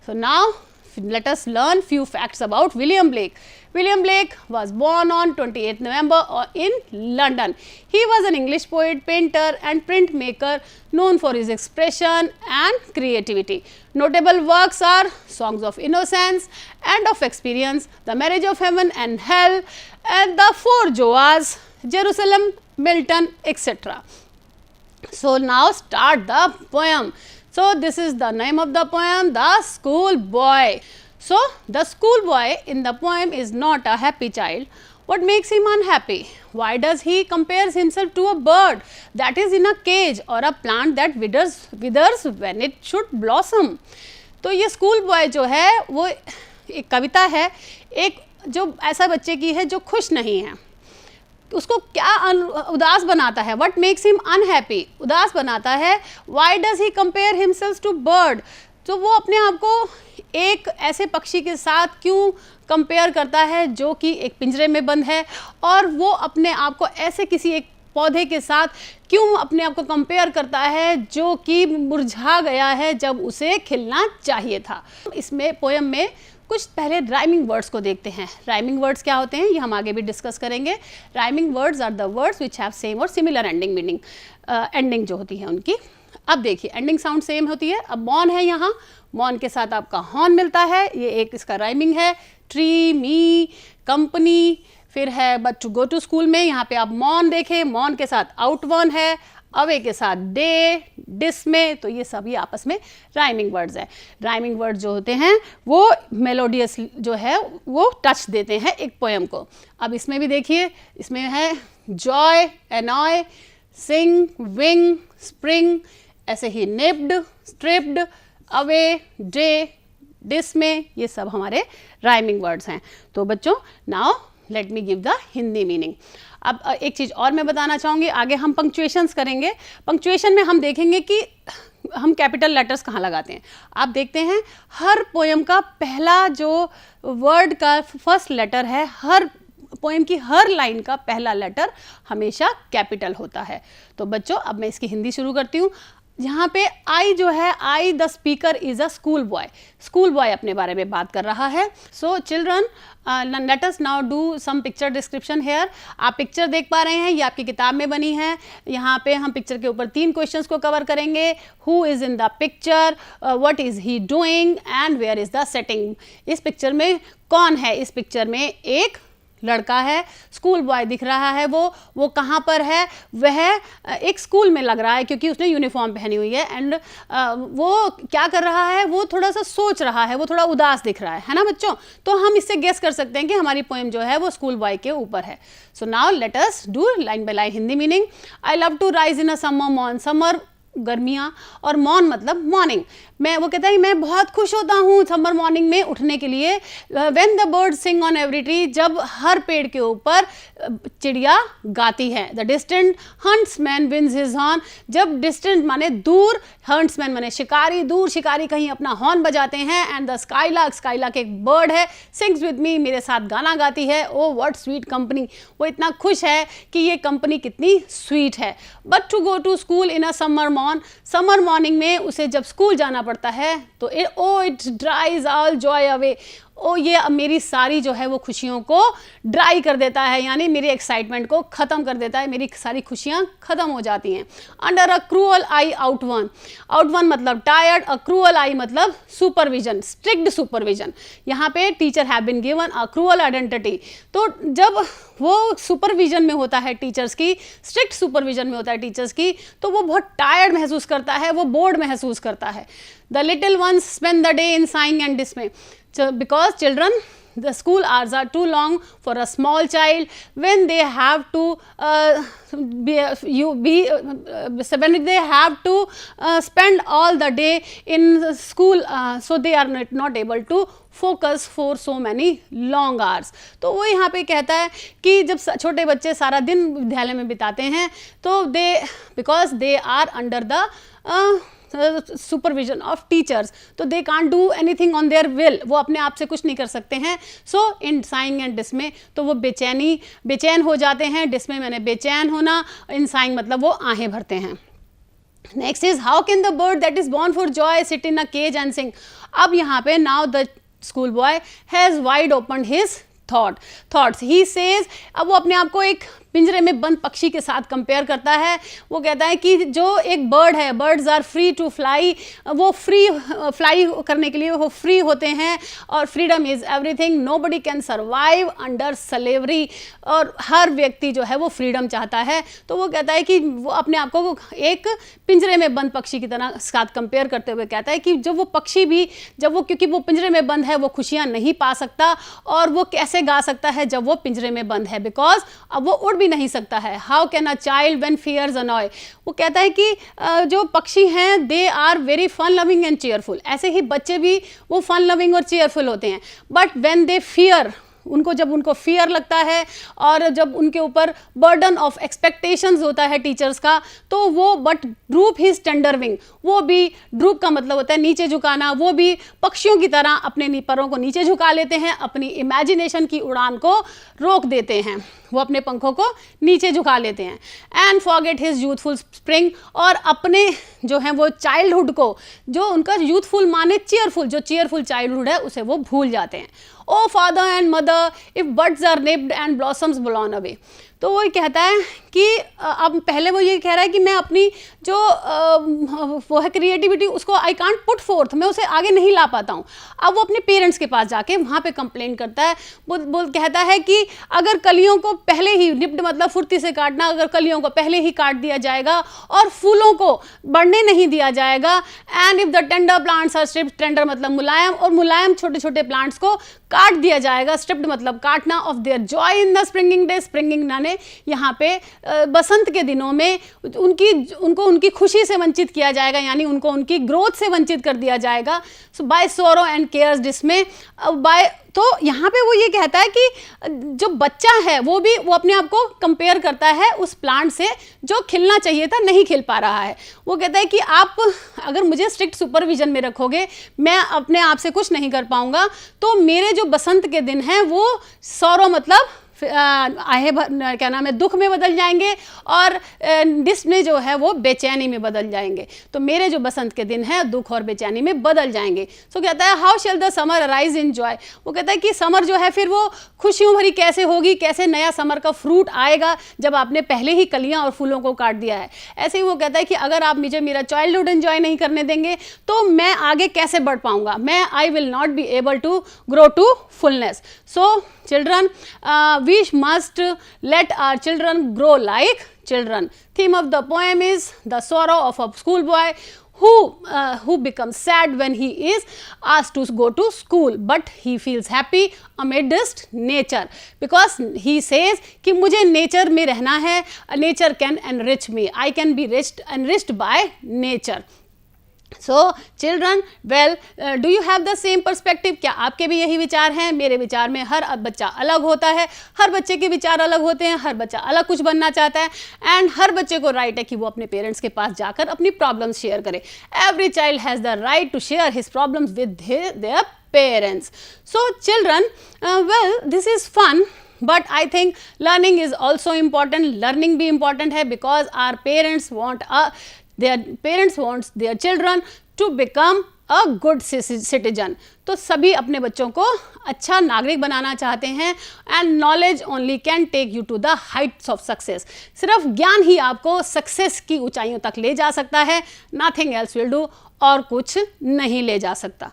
So now let us learn few facts about William Blake. William Blake was born on 28th November in London. He was an English poet, painter and printmaker known for his expression and creativity. Notable works are Songs of Innocence, End of Experience, The Marriage of Heaven and Hell, and The Four Joas, Jerusalem, Milton, etc. So now start the poem. So this is the name of the poem, The Schoolboy. So the schoolboy in the poem is not a happy child. What makes him unhappy? Why does he compare himself to a bird that is in a cage or a plant that withers when it should blossom? तो ये school boy जो है वो एक कविता है, एक जो ऐसा बच्चे की है जो खुश नहीं है, उसको क्या उदास बनाता है, व्हाट मेक्स हिम अनहैप्पी, उदास बनाता है. Why does he compare himself to bird, तो वो अपने आप को एक ऐसे पक्षी के साथ क्यों कंपेयर करता है जो कि एक पिंजरे में बंद है, और वो अपने आप को ऐसे किसी एक पौधे के साथ क्यों अपने आप को कंपेयर करता है जो कि मुरझा गया है जब उसे खिलना चाहिए था. इसमें पोएम में कुछ पहले राइमिंग वर्ड्स को देखते हैं. राइमिंग वर्ड्स क्या होते हैं ये हम आगे भी डिस्कस करेंगे. Rhyming words are the words which have same और सिमिलर एंडिंग मीनिंग, एंडिंग जो होती है उनकी. अब देखिए एंडिंग साउंड सेम होती है. अब मॉन है, यहाँ मॉन के साथ आपका हॉर्न मिलता है, ये एक इसका राइमिंग है. ट्री, मी, कंपनी, फिर है but to go to school में यहाँ पे आप मॉन देखें, मॉन के साथ आउट वन है, अवे के साथ डे, डिस में, तो ये सभी आपस में राइमिंग वर्ड्स हैं. राइमिंग वर्ड जो होते हैं वो मेलोडियस जो है वो टच देते हैं एक पोएम को. अब इसमें भी देखिए, इसमें है joy, annoy, sing, wing, spring, ऐसे ही nipped, stripped, away, day, dismay, ये सब हमारे राइमिंग वर्ड्स हैं. तो बच्चों now let me give the Hindi meaning. अब एक चीज़ और मैं बताना चाहूँगी, आगे हम पंक्चुएशंस करेंगे. पंक्चुएशन में हम देखेंगे कि हम कैपिटल लेटर्स कहाँ लगाते हैं. आप देखते हैं हर पोएम का पहला जो वर्ड का फर्स्ट लेटर है, हर पोएम की हर लाइन का पहला लेटर हमेशा कैपिटल होता है. तो बच्चों अब मैं इसकी हिंदी शुरू करती हूँ. यहाँ पे आई जो है, I the speaker is a school boy. School boy अपने बारे में बात कर रहा है. So children let us now do some picture description here. आप पिक्चर देख पा रहे हैं, ये आपकी किताब में बनी है. यहाँ पे हम पिक्चर के ऊपर 3 क्वेश्चंस को कवर करेंगे. Who is in the picture, what is he doing and where is the setting. इस पिक्चर में कौन है? इस पिक्चर में एक लड़का है, स्कूल बॉय दिख रहा है. वो कहाँ पर है? वह एक स्कूल में लग रहा है क्योंकि उसने यूनिफॉर्म पहनी हुई है. एंड वो क्या कर रहा है? वो थोड़ा सा सोच रहा है, वो थोड़ा उदास दिख रहा है ना बच्चों. तो हम इससे गेस कर सकते हैं कि हमारी पोएम जो है वो स्कूल बॉय के ऊपर है. So now let us do line by line Hindi meaning. I love to rise in a summer morn. Summer गर्मियाँ, और मॉर्न मतलब मॉर्निंग. वो कहता है मैं बहुत खुश होता हूँ समर मॉर्निंग में उठने के लिए. When the bird sing on every tree, जब हर पेड़ के ऊपर चिड़िया गाती है. The distant huntsman winds his horn, जब डिस्टेंट माने दूर, हंट्समैन माने शिकारी, दूर शिकारी कहीं अपना हॉर्न बजाते हैं. एंड द स्काईलार्क, स्काईलार्क एक बर्ड है, सिंग्स विद मी, मेरे साथ गाना गाती है. ओ व्हाट स्वीट कंपनी, वो इतना खुश है कि ये कंपनी कितनी स्वीट है. But to go to school in a summer morn, summer morning में उसे जब स्कूल जाना पड़ता है तो it dries all joy away. ये मेरी सारी जो है वो खुशियों को ड्राई कर देता है, यानी मेरी एक्साइटमेंट को ख़त्म कर देता है, मेरी सारी खुशियाँ ख़त्म हो जाती हैं. Under a cruel eye outworn, outworn मतलब टायर्ड, अ क्रूअल आई मतलब सुपरविजन, स्ट्रिक्ट सुपरविजन. यहाँ पे teacher have been given a cruel identity. तो जब वो सुपरविजन में होता है टीचर्स की, स्ट्रिक्ट सुपरविजन में होता है टीचर्स की, तो वो बहुत टायर्ड महसूस करता है, वो बोर्ड महसूस करता है. The little ones spend the day in saying and डिस्मे, because children, the school hours are too long for a small child when they have to spend all the day in school, so they are not able to focus for so many long hours. तो वो यहाँ पे कहता है कि जब छोटे बच्चे सारा दिन विद्यालय में बिताते हैं तो because they are under the supervision of teachers, तो they can't do anything on their will, वो अपने आप से कुछ नहीं कर सकते हैं. सो इन साइंग एंड डिस्मे, तो वो बेचैन हो जाते हैं. डिस्मे मैंने बेचैन होना, इन साइंग मतलब वो आहें भरते हैं. Next is how can the bird that is born for joy sit in a cage and sing. अब यहाँ पे now the school boy has wide open his thoughts he says, अब वो अपने आप को एक पिंजरे में बंद पक्षी के साथ कंपेयर करता है। वो कहता है कि जो एक बर्ड है, birds are free to fly, वो फ्री फ्लाई करने के लिए वो फ्री होते हैं, और freedom is everything, nobody can survive under slavery, और हर व्यक्ति जो है वो फ्रीडम चाहता है। तो वो कहता है कि वो अपने आप को एक पिंजरे में बंद पक्षी की तरह साथ कंपेयर करते हुए कहता है कि जब वो पक्षी भी, जब वो, क्योंकि वो पिंजरे में बंद है, वो खुशियाँ नहीं पा सकता, और वो कैसे गा सकता है जब वो पिंजरे में बंद है, बिकॉज अब वो उड़ भी नहीं सकता है। How can a child when fears annoy, वो कहता है कि जो पक्षी हैं they are very fun loving and cheerful, ऐसे ही बच्चे भी वो फन लविंग और चेयरफुल होते हैं, बट व्हेन दे फियर, जब उनको फियर लगता है और जब उनके ऊपर बर्डन ऑफ एक्सपेक्टेशंस होता है टीचर्स का, तो वो but drupe his tender wing, वो भी, ड्रूप का मतलब होता है नीचे झुकाना, वो भी पक्षियों की तरह अपने पैरों को नीचे झुका लेते हैं, अपनी इमेजिनेशन की उड़ान को रोक देते हैं, वो अपने पंखों को नीचे झुका लेते हैं। And forget his youthful spring, और अपने जो हैं वो चाइल्डहुड को, जो उनका यूथफुल माने चीयरफुल, जो चीयरफुल चाइल्डहुड है उसे वो भूल जाते हैं। O father and mother if birds are nipped and blossoms blown away, तो वो कहता है कि अब पहले वो ये कह रहा है कि मैं अपनी जो वो है क्रिएटिविटी, उसको आई कांट पुट फोर्थ, मैं उसे आगे नहीं ला पाता हूँ। अब वो अपने पेरेंट्स के पास जाके वहाँ पे कंप्लेन करता है, वो कहता है कि अगर कलियों को पहले ही, निप्ड मतलब फुर्ती से काटना, अगर कलियों को पहले ही काट दिया जाएगा और फूलों को बढ़ने नहीं दिया जाएगा, and if the tender plants are stripped, tender मतलब मुलायम, और मुलायम छोटे छोटे प्लांट्स को काट दिया जाएगा, स्ट्रिप्ड मतलब काटना, of their joy in the springing day, springing नाने यहाँ पे बसंत के दिनों में उनको उनकी खुशी से वंचित किया जाएगा, यानी उनको उनकी ग्रोथ से वंचित कर दिया जाएगा। So by sorrow and cares dismay, by, तो यहाँ पे वो ये कहता है कि जो बच्चा है वो अपने आप को कंपेयर करता है उस प्लांट से जो खिलना चाहिए था, नहीं खिल पा रहा है। वो कहता है कि आप अगर मुझे स्ट्रिक्ट सुपरविजन में रखोगे, मैं अपने आप से कुछ नहीं कर पाऊंगा, तो मेरे जो बसंत के दिन हैं वो सौरो मतलब क्या नाम है, दुख में बदल जाएंगे, और डिस में जो है वो बेचैनी में बदल जाएंगे। तो मेरे जो बसंत के दिन हैं दुख और बेचैनी में बदल जाएंगे। सो कहता है how shall the summer arise in joy, वो कहता है कि समर जो है फिर वो खुशियों भरी कैसे होगी, कैसे नया समर का फ्रूट आएगा जब आपने पहले ही कलियां और फूलों को काट दिया है। ऐसे ही वो कहता है कि अगर आप मुझे मेरा चाइल्डहुड एंजॉय नहीं करने देंगे तो मैं आगे कैसे बढ़ पाऊंगा, मैं I will not be able to grow to fullness. So children, we must let our children grow like children. Theme of the poem is the sorrow of a schoolboy who becomes sad when he is asked to go to school, but he feels happy amidst nature, because he says कि मुझे nature में रहना है, nature can enrich me, I can be enriched by nature. So children, well, do you have the same perspective? क्या आपके भी यही विचार हैं? मेरे विचार में हर बच्चा अलग होता है, हर बच्चे के विचार अलग होते हैं, हर बच्चा अलग कुछ बनना चाहता है, एंड हर बच्चे को राइट है कि वो अपने पेरेंट्स के पास जाकर अपनी प्रॉब्लम्स शेयर करे। Every child has the right to share his problems with their parents. So children, well, this is fun, but I think learning is also important. Learning भी important है, because our parents want their children to become a good citizen. तो सभी अपने बच्चों को अच्छा नागरिक बनाना चाहते हैं, and knowledge only can take you to the heights of success, सिर्फ ज्ञान ही आपको सक्सेस की ऊंचाइयों तक ले जा सकता है, नथिंग एल्स विल डू, और कुछ नहीं ले जा सकता।